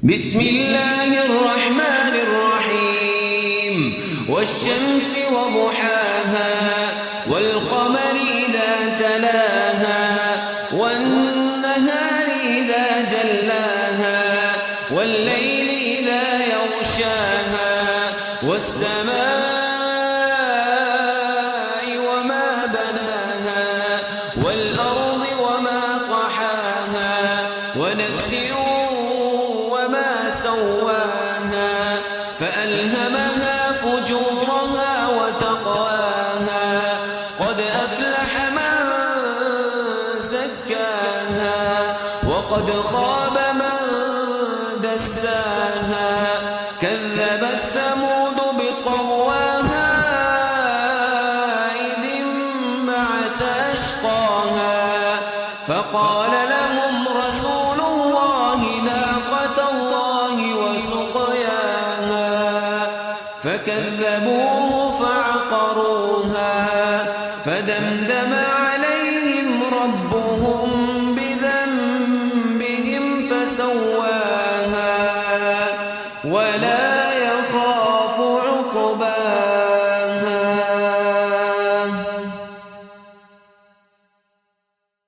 بسم الله الرحمن الرحيم والشمس وضحاها والقمر إذا تلاها والنهار إذا جلاها والليل إذا يغشاها والسماء وما بناها والأرض وما طحاها ونفس وما سواها فألهمها فجورها وتقواها قد أفلح من زكاها وقد خاب من دساها كذبت ثمود بطغواها إذ انبعث أشقاها فقال لهم رسول الله ناقة الله وسقياها فكذبوه فعقروها فدمدم